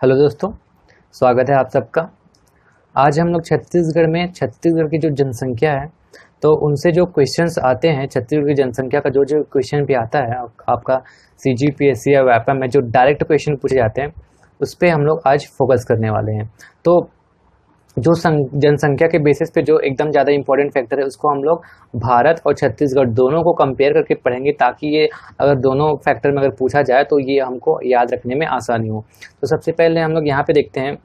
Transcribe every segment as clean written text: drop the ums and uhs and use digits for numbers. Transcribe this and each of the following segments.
Hello दोस्तों, स्वागत है आप सबका। आज हम लोग छत्तीसगढ़ की जो जनसंख्या है तो उनसे जो क्वेश्चंस आते हैं, छत्तीसगढ़ की जनसंख्या का जो जो क्वेश्चन भी आता है आपका सीजीपीएससी या व्यापम में जो डायरेक्ट क्वेश्चन पूछे जाते हैं उस पर हम लोग आज फोकस करने वाले हैं। तो जो जनसंख्या के बेसिस पे जो एकदम ज़्यादा इंपॉर्टेंट फैक्टर है उसको हम लोग भारत और छत्तीसगढ़ दोनों को कंपेयर करके पढ़ेंगे, ताकि ये अगर दोनों फैक्टर में अगर पूछा जाए तो ये हमको याद रखने में आसानी हो। तो सबसे पहले हम लोग यहाँ पे देखते हैं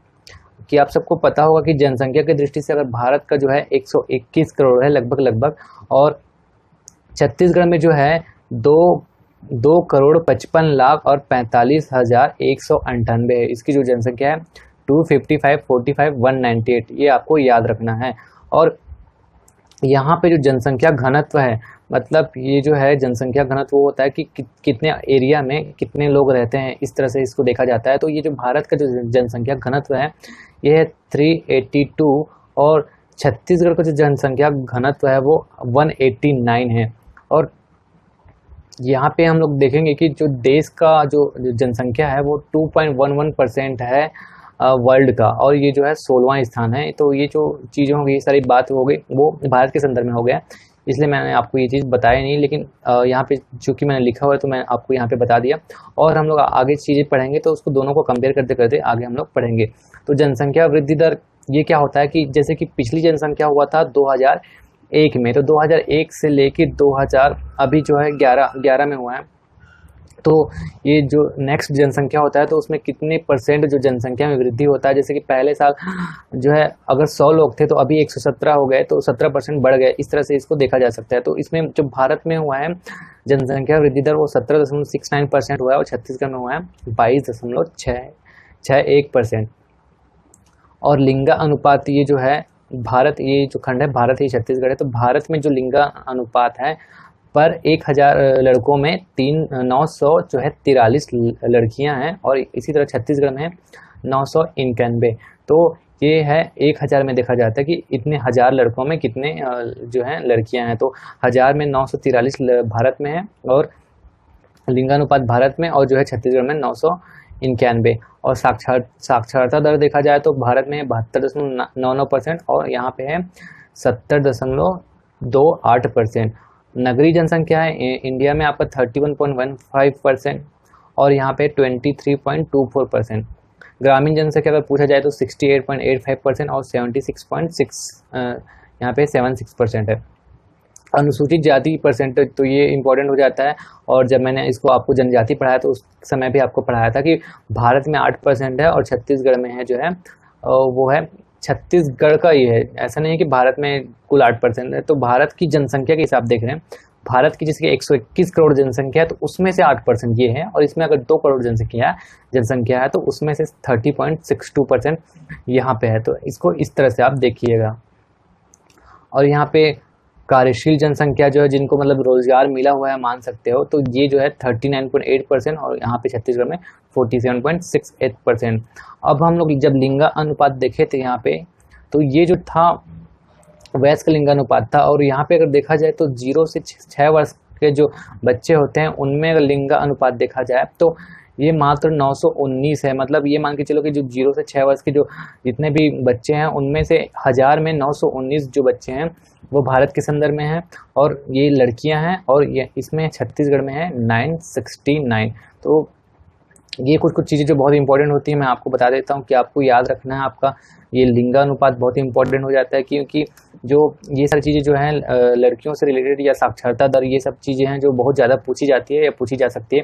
कि आप सबको पता होगा कि जनसंख्या की दृष्टि से अगर भारत का जो है 121 करोड़ है लगभग, और छत्तीसगढ़ में जो है दो 2,55,00,000 और 45,198 है। इसकी जो जनसंख्या है 255, 45, 198 ये आपको याद रखना है। और यहाँ पे जो जनसंख्या घनत्व है, मतलब ये जो है जनसंख्या घनत्व वो होता है कि कितने एरिया में कितने लोग रहते हैं, इस तरह से इसको देखा जाता है। तो ये जो भारत का जो जनसंख्या घनत्व है ये है 382, और छत्तीसगढ़ का जो जनसंख्या घनत्व है वो 189 है। और यहाँ पे हम लोग देखेंगे कि जो देश का जो जनसंख्या है वो 2.11% है वर्ल्ड का, और ये जो है 16वां स्थान है। तो ये जो चीज़ें हो गई, सारी बात हो गई वो भारत के संदर्भ में हो गया, इसलिए मैंने आपको ये चीज़ बताई नहीं, लेकिन यहाँ पे चूँकि मैंने लिखा हुआ है तो मैं आपको यहाँ पे बता दिया। और हम लोग आगे चीज़ें पढ़ेंगे तो उसको दोनों को कंपेयर करते करते आगे हम लोग पढ़ेंगे। तो जनसंख्या वृद्धि दर ये क्या होता है कि जैसे कि पिछली जनसंख्या हुआ था 2001 में, तो 2001 से लेके 2000 अभी जो है 11 में हुआ है। तो ये जो नेक्स्ट जनसंख्या होता है तो उसमें कितने परसेंट जो जनसंख्या में वृद्धि होता है, जैसे कि पहले साल जो है अगर 100 लोग थे तो अभी 117 हो गए, तो 17% बढ़ गए। इस तरह से इसको देखा जा सकता है। तो इसमें जो भारत में हुआ है जनसंख्या वृद्धि दर वो 17.69% हुआ है, और छत्तीसगढ़ में हुआ है 22.661%। और लिंगा अनुपात ये जो है भारत, ये जो खंड है भारत ही छत्तीसगढ़ है, तो भारत में जो लिंगा अनुपात है पर 1000 लड़कों में 900 जो है 43 लड़कियां हैं, और इसी तरह छत्तीसगढ़ में 991। तो ये है 1000 में देखा जाता है कि इतने हजार लड़कों में कितने जो हैं लड़कियां हैं। तो 1000 में 943 भारत में है, और लिंगानुपात भारत में, और जो है छत्तीसगढ़ में 991। और साक्षरता दर देखा जाए तो भारत में 72.99% और यहाँ पे है 70.28%। नगरीय जनसंख्या है इंडिया में आपका 31.15%, और यहाँ पे 23.24%। ग्रामीण जनसंख्या अगर पूछा जाए तो 68.85% और 76.6 यहाँ पे 76% है। अनुसूचित जाति परसेंटेज तो ये इम्पोर्टेंट हो जाता है, और जब मैंने इसको आपको जनजाति पढ़ाया तो उस समय भी आपको पढ़ाया था कि भारत में 8% है और छत्तीसगढ़ में है जो है वो है छत्तीसगढ़ का ये है। ऐसा नहीं है कि भारत में कुल 8% है। तो भारत की जनसंख्या के हिसाब देख रहे हैं, भारत की जैसे कि 121 करोड़ जनसंख्या है तो उसमें से 8% ये है, और इसमें अगर 2 करोड़ जनसंख्या है तो उसमें से 30.62% यहाँ पे है। तो इसको इस तरह से आप देखिएगा। और यहाँ पे कार्यशील जनसंख्या जो है, जिनको मतलब रोजगार मिला हुआ है मान सकते हो, तो ये जो है 39.8%, और यहाँ पे छत्तीसगढ़ में 47.68%। अब हम लोग जब लिंगा अनुपात देखे थे यहाँ पे, तो ये जो था वयस्क लिंगानुपात था, और यहाँ पे अगर देखा जाए तो 0 से 6 वर्ष के जो बच्चे होते हैं उनमें अगर लिंगा अनुपात देखा जाए तो ये मात्र 919 है। मतलब ये मान के चलो कि जो 0 से 6 वर्ष के जो जितने भी बच्चे हैं उनमें से 1000 में 919 जो बच्चे हैं वो भारत के संदर्भ में हैं, और ये लड़कियां हैं, और ये इसमें छत्तीसगढ़ में है 969। तो ये कुछ चीज़ें जो बहुत इंपॉर्टेंट होती है मैं आपको बता देता हूँ कि आपको याद रखना है। आपका ये लिंगानुपात बहुत इंपॉर्टेंट हो जाता है, क्योंकि जो ये सारी चीज़ें जो हैं लड़कियों से रिलेटेड या साक्षरता दर, ये सब चीज़ें हैं जो बहुत ज़्यादा पूछी जाती है या पूछी जा सकती है।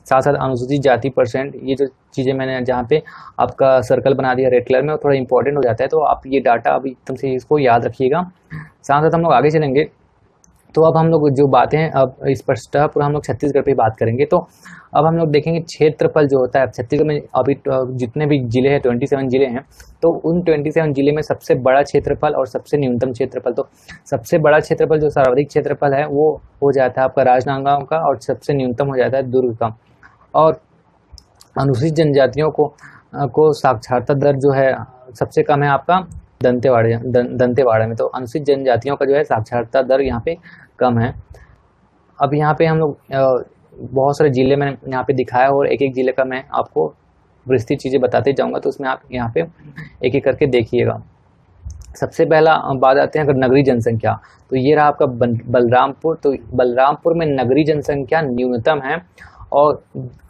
साथ साथ अनुसूचित जाति परसेंट, ये जो चीज़ें मैंने जहाँ पे आपका सर्कल बना दिया रेड कलर में, वो थोड़ा इंपॉर्टेंट हो जाता है। तो आप ये डाटा अभी एकदम से इसको याद रखिएगा। साथ साथ हम लोग आगे चलेंगे तो अब हम लोग जो बातें हैं अब स्पष्टतः पूरा हम लोग छत्तीसगढ़ पे बात करेंगे। तो अब हम लोग देखेंगे क्षेत्रफल जो होता है छत्तीसगढ़ में। अभी जितने भी जिले हैं 27 जिले हैं, तो उन 27 जिले में सबसे बड़ा क्षेत्रफल और सबसे न्यूनतम क्षेत्रफल, तो सबसे बड़ा क्षेत्रफल जो सर्वाधिक क्षेत्रफल है वो हो जाता है आपका राजनांदगांव का, और सबसे न्यूनतम हो जाता है दुर्ग का। और अनुसूचित जनजातियों को साक्षरता दर जो है सबसे कम है आपका दंतेवाड़ा में। तो अनुसूचित जनजातियों का जो है साक्षरता दर यहाँ पे कम है। अब यहाँ पे हम लोग बहुत सारे जिले में यहाँ पे दिखाया, और एक एक जिले का मैं आपको विस्तृत चीज़ें बताते जाऊँगा, तो उसमें आप यहाँ पे एक एक करके देखिएगा। सबसे पहला बात आते हैं अगर नगरीय जनसंख्या, तो ये रहा आपका बलरामपुर। तो बलरामपुर में नगरीय जनसंख्या न्यूनतम है, और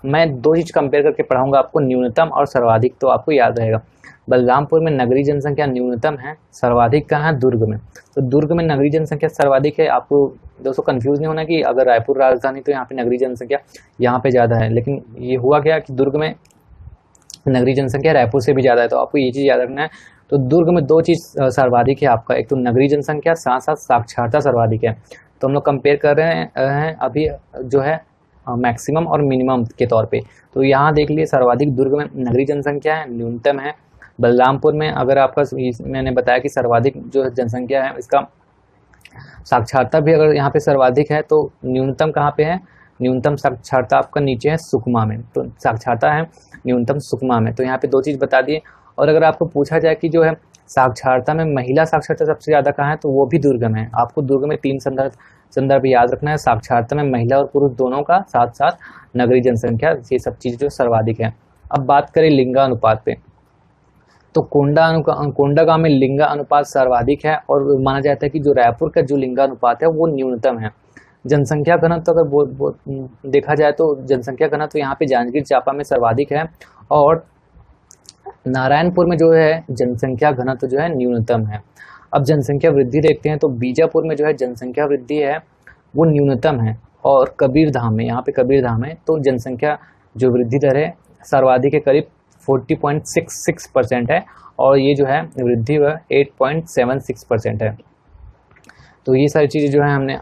मैं दो चीज़ कंपेयर करके पढ़ाऊंगा आपको, न्यूनतम और सर्वाधिक, तो आपको याद रहेगा। बलरामपुर में नगरीय जनसंख्या न्यूनतम है, सर्वाधिक कहाँ है? दुर्ग में। तो दुर्ग में नगरीय जनसंख्या सर्वाधिक है। आपको दोस्तों कंफ्यूज नहीं होना कि अगर रायपुर राजधानी तो यहाँ पे नगरीय जनसंख्या यहाँ पे ज़्यादा है, लेकिन ये हुआ क्या कि दुर्ग में नगरीय जनसंख्या रायपुर से भी ज़्यादा है, तो आपको ये चीज़ याद रखना है। तो दुर्ग में दो चीज़ सर्वाधिक है आपका, एक तो नगरीय जनसंख्या, साथ साथ साक्षरता सर्वाधिक है। तो हम लोग कंपेयर कर रहे हैं अभी जो है मैक्सिमम और मिनिमम के तौर पे। तो यहाँ देख लिए सर्वाधिक दुर्ग में नगरीय जनसंख्या है, न्यूनतम है बलरामपुर में। अगर आपका मैंने बताया कि सर्वाधिक जो जनसंख्या है इसका साक्षरता भी अगर यहाँ पे सर्वाधिक है, तो न्यूनतम कहाँ पे है? न्यूनतम साक्षरता आपका नीचे है सुकमा में। तो साक्षरता है न्यूनतम सुकमा में। तो यहाँ पे दो चीज़ बता दिए। और अगर आपको पूछा जाए कि जो है साक्षरता में महिला साक्षरता सबसे ज़्यादा कहाँ है, तो वो भी दुर्ग में है। आपको दुर्ग में 3 संदर्भ याद रखना है, साक्षरता में महिला और पुरुष दोनों का, साथ साथ नगरीय जनसंख्या, ये सब चीज़ जो सर्वाधिक है। अब बात करें लिंगानुपात पे, तो कोंडागांव में लिंगानुपात सर्वाधिक है, और माना जाता है कि जो रायपुर का जो लिंगानुपात है वो न्यूनतम है। जनसंख्या घनत्व अगर वो देखा जाए तो जनसंख्या घनत्व यहाँ पे जांजगीर चांपा में सर्वाधिक है, और नारायणपुर में जो है जनसंख्या घनत्व जो है न्यूनतम है। अब जनसंख्या वृद्धि देखते हैं, तो बीजापुर में जो है जनसंख्या वृद्धि है वो न्यूनतम है, और कबीरधाम में, यहाँ पे कबीरधाम है, तो जनसंख्या जो वृद्धि दर है सर्वाधिक के करीब 40.66% है, और ये जो है वृद्धि वह 8.76% है। तो ये सारी चीज़ें जो है हमने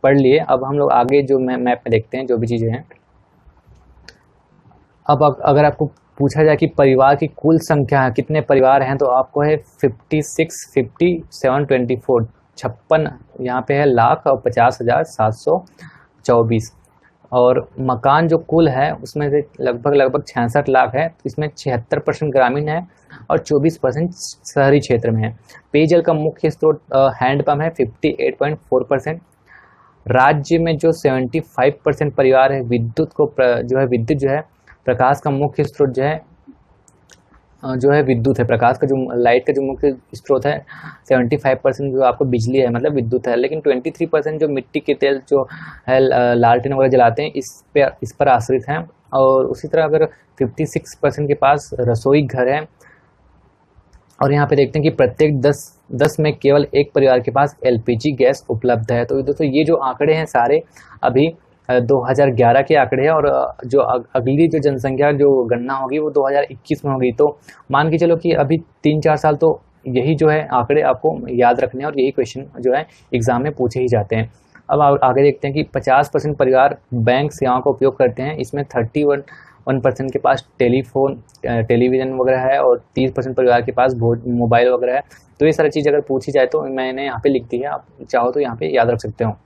पढ़ लिए। अब हम लोग आगे जो मैप में देखते हैं जो भी चीज़ें हैं। अब अगर आपको पूछा जाए कि परिवार की कुल संख्या है, कितने परिवार हैं, तो आपको है 56 यहाँ पे है लाख, और 50,724। और मकान जो कुल है उसमें से लगभग 66 लाख है, तो इसमें 76% ग्रामीण है और 24% शहरी क्षेत्र में है। पेयजल का मुख्य स्रोत हैंडपंप है 58.4%। राज्य में जो 75% परिवार है, विद्युत जो है प्रकाश का मुख्य स्रोत जो है विद्युत है। प्रकाश का जो लाइट का जो मुख्य स्रोत है 75% जो आपको बिजली है, मतलब विद्युत है। लेकिन 23% जो मिट्टी के तेल जो है लालटेन वगैरह जलाते हैं इस पर आश्रित हैं। और उसी तरह अगर 56% के पास रसोई घर है, और यहाँ पे देखते हैं कि प्रत्येक 10 में केवल एक परिवार के पास LPG गैस उपलब्ध है। तो दोस्तों ये जो आंकड़े हैं सारे अभी 2011 के आंकड़े हैं, और जो अगली जो जनसंख्या जो गणना होगी वो 2021 में होगी। तो मान के चलो कि अभी 3-4 साल तो यही जो है आंकड़े आपको याद रखने हैं, और यही क्वेश्चन जो है एग्जाम में पूछे ही जाते हैं। अब आगे देखते हैं कि 50% परिवार बैंक सेवाओं का उपयोग करते हैं। इसमें 31% के पास टेलीविज़न वगैरह है, और 30% परिवार के पास मोबाइल वगैरह है। तो ये सारी चीज़ अगर पूछी जाए तो मैंने यहाँ पे लिख दी है, आप चाहो तो यहाँ पे याद रख सकते हो।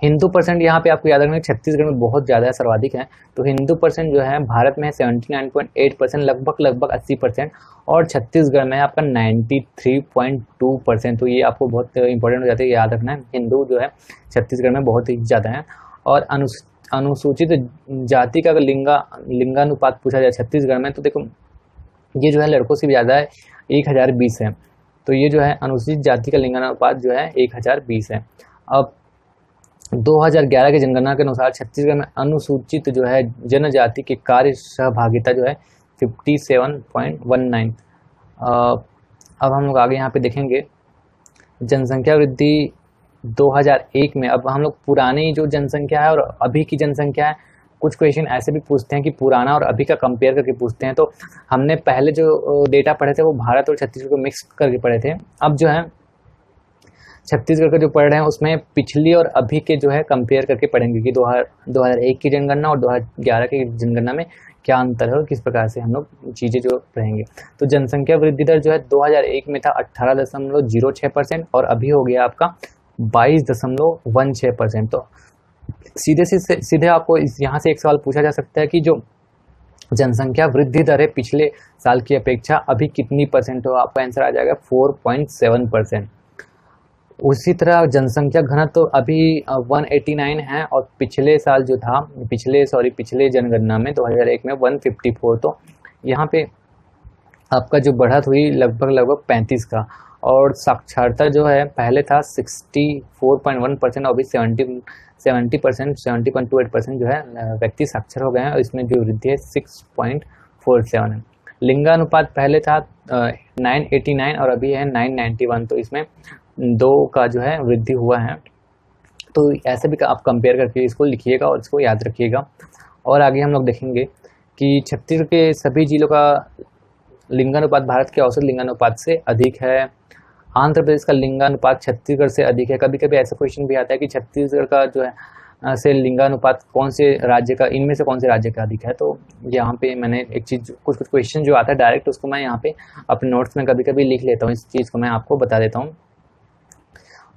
हिंदू परसेंट यहाँ पे आपको याद रखना है, छत्तीसगढ़ में बहुत ज़्यादा है, सर्वाधिक है। तो हिंदू परसेंट जो है भारत में 79.8%, लगभग 80%, और छत्तीसगढ़ में आपका 93.2%। तो ये आपको बहुत इंपॉर्टेंट हो जाता है, याद रखना है। हिंदू जो है छत्तीसगढ़ में बहुत ही ज़्यादा है। और अनुसूचित जाति का अगर लिंगानुपात पूछा जाए छत्तीसगढ़ में, तो देखो ये जो है लड़कों से भी ज़्यादा है, 1020 है। तो ये जो है अनुसूचित जाति का लिंगानुपात जो है 1020 है। अब 2011 की जनगणना के अनुसार छत्तीसगढ़ में अनुसूचित जो है जनजाति की कार्य सहभागिता जो है 57.19। अब हम लोग आगे यहाँ पे देखेंगे जनसंख्या वृद्धि 2001 में। अब हम लोग पुरानी जो जनसंख्या है और अभी की जनसंख्या है, कुछ क्वेश्चन ऐसे भी पूछते हैं कि पुराना और अभी का कंपेयर करके पूछते हैं। तो हमने पहले जो डेटा पढ़े थे वो भारत और छत्तीसगढ़ को मिक्स करके पढ़े थे। अब जो है छत्तीसगढ़ का जो पढ़ रहे हैं उसमें पिछली और अभी के जो है कंपेयर करके पढ़ेंगे कि 2001 की जनगणना और 2011 की जनगणना में क्या अंतर है और किस प्रकार से हम लोग चीज़ें जो रहेंगे। तो जनसंख्या वृद्धि दर जो है 2001 में था 18.06% और अभी हो गया आपका 22.16%। तो सीधे आपको यहाँ से एक सवाल पूछा जा सकता है कि जो जनसंख्या वृद्धि दर है पिछले साल की अपेक्षा अभी कितनी परसेंट हो, आपका आंसर आ जाएगा 4.7%। उसी तरह जनसंख्या घनत्व तो अभी 189 है, और पिछले साल जो था, पिछले जनगणना में 2001 में 154। तो यहाँ पे आपका जो बढ़त हुई लगभग 35 का। और साक्षरता जो है पहले था 64.1% और अभी 70% 70.28% जो है व्यक्ति साक्षर हो गए हैं, और इसमें जो वृद्धि है 6.47 है। लिंगानुपात पहले था 989 और अभी है 991, तो इसमें 2 का जो है वृद्धि हुआ है। तो ऐसे भी आप कंपेयर करके इसको लिखिएगा और इसको याद रखिएगा। और आगे हम लोग देखेंगे कि छत्तीसगढ़ के सभी जिलों का लिंगानुपात भारत के औसत लिंगानुपात से अधिक है। आंध्र प्रदेश का लिंगानुपात छत्तीसगढ़ से अधिक है। कभी कभी ऐसा क्वेश्चन भी आता है कि छत्तीसगढ़ का जो है से लिंगानुपात कौन से राज्य का, इनमें से कौन से राज्य का अधिक है। तो यहाँ पे मैंने एक चीज़, कुछ क्वेश्चन जो आता है डायरेक्ट, उसको मैं यहाँ पे अपने नोट्स में कभी कभी लिख लेता हूँ। इस चीज़ को मैं आपको बता देता हूँ।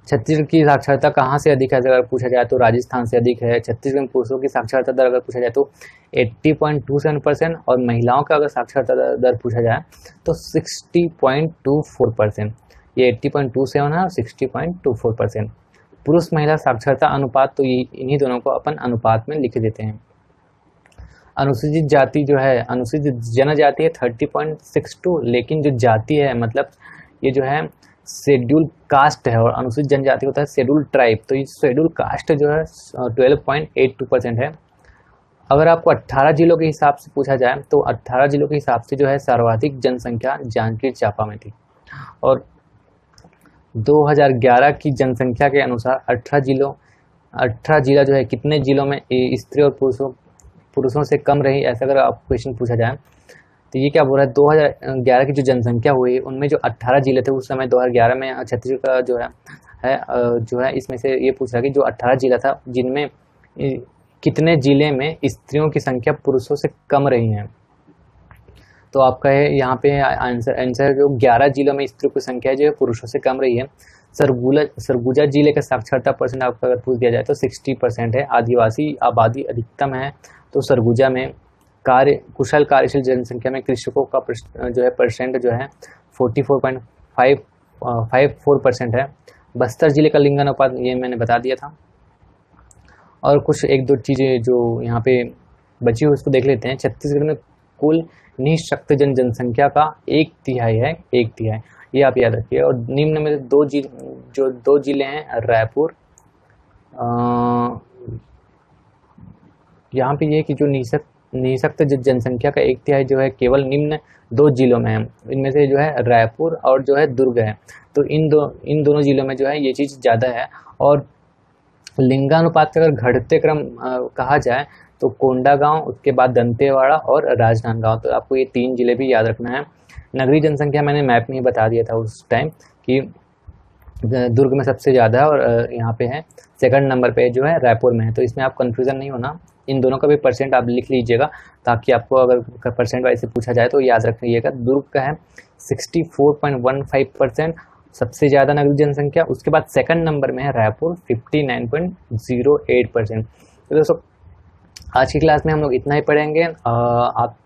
छत्तीसगढ़ की साक्षरता कहाँ से अधिक है अगर पूछा जाए तो राजस्थान से अधिक है। छत्तीसगढ़ में पुरुषों की साक्षरता दर अगर पूछा जाए तो 80.27%, और महिलाओं का अगर साक्षरता दर पूछा जाए तो 60.24%। ये 80.27 है और 60.24%। पुरुष महिला साक्षरता अनुपात तो इन्हीं दोनों को अपन अनुपात में लिख देते हैं। अनुसूचित जाति जो है, अनुसूचित जनजाति है 30.62, लेकिन जो जाति है मतलब ये जो है शेड्यूल कास्ट है, और अनुसूचित जनजाति होता है शेड्यूल ट्राइब। तो ये शेड्यूल कास्ट जो है 12.82% है। अगर आपको 18 जिलों के हिसाब से पूछा जाए तो 18 जिलों के हिसाब से जो है सर्वाधिक जनसंख्या जांजगीर चांपा में थी, और 2011 की जनसंख्या के अनुसार 18 जिला जो है कितने जिलों में स्त्री और पुरुषों से कम रही, ऐसा अगर आप क्वेश्चन पूछा जाए तो ये क्या बोल रहा है, 2011 की जो जनसंख्या हुई उनमें जो 18 जिले थे उस समय 2011 में छत्तीसगढ़ का जो है इसमें से ये पूछ रहा है कि जो 18 जिला था जिनमें कितने जिले में स्त्रियों की संख्या पुरुषों से कम रही है। तो आपका है यहाँ पे आंसर जो 11 जिलों में स्त्रियों की संख्या जो है पुरुषों से कम रही है। सरगुजा जिले का साक्षरता परसेंट आपका अगर पूछ दिया जाए तो 60% है। आदिवासी आबादी अधिकतम है, तो सरगुजा में कुशल कार्यशील जनसंख्या में कृषकों का जो है परसेंट जो है 44.54% है। बस्तर जिले का लिंगानुपात ये मैंने बता दिया था। और कुछ एक दो चीज़ें जो यहाँ पे बची हुई उसको देख लेते हैं। छत्तीसगढ़ में कुल निःशक्तजन जनसंख्या का 1/3 है, 1/3 ये आप याद रखिए। और निम्न में दो जिले हैं रायपुर, यहाँ पे ये कि जो निःशक्त जनसंख्या का 1/3 जो है केवल निम्न 2 जिलों में है, इनमें से जो है रायपुर और जो है दुर्ग है। तो इन दोनों जिलों में जो है ये चीज़ ज़्यादा है। और लिंगानुपात का अगर घटते क्रम कहा जाए तो कोंडागांव, उसके बाद दंतेवाड़ा और राजनांदगांव। तो आपको ये 3 जिले भी याद रखना है। नगरीय जनसंख्या मैंने मैप में ही बता दिया था उस टाइम कि दुर्ग में सबसे ज़्यादा है, और यहाँ पे है सेकंड नंबर पे जो है रायपुर में है। तो इसमें आप कंफ्यूजन नहीं होना, इन दोनों का भी परसेंट आप लिख लीजिएगा ताकि आपको अगर परसेंट वाइज से पूछा जाए तो याद रखिएगा। दुर्ग का है 64.15% सबसे ज़्यादा नगरीय जनसंख्या। उसके बाद सेकंड नंबर में है रायपुर 59.08%। तो दोस्तों आज की क्लास में हम लोग इतना ही पढ़ेंगे। आप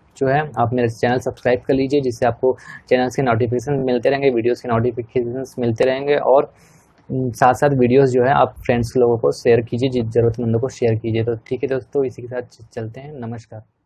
मेरे चैनल सब्सक्राइब कर लीजिए, जिससे आपको चैनल्स के नोटिफिकेशन मिलते रहेंगे, वीडियोस के नोटिफिकेशन मिलते रहेंगे। और साथ साथ वीडियोस जो है आप फ्रेंड्स लोगों को शेयर कीजिए, ज़रूरतमंदों को शेयर कीजिए। तो ठीक है दोस्तों, इसी के साथ चलते हैं। नमस्कार।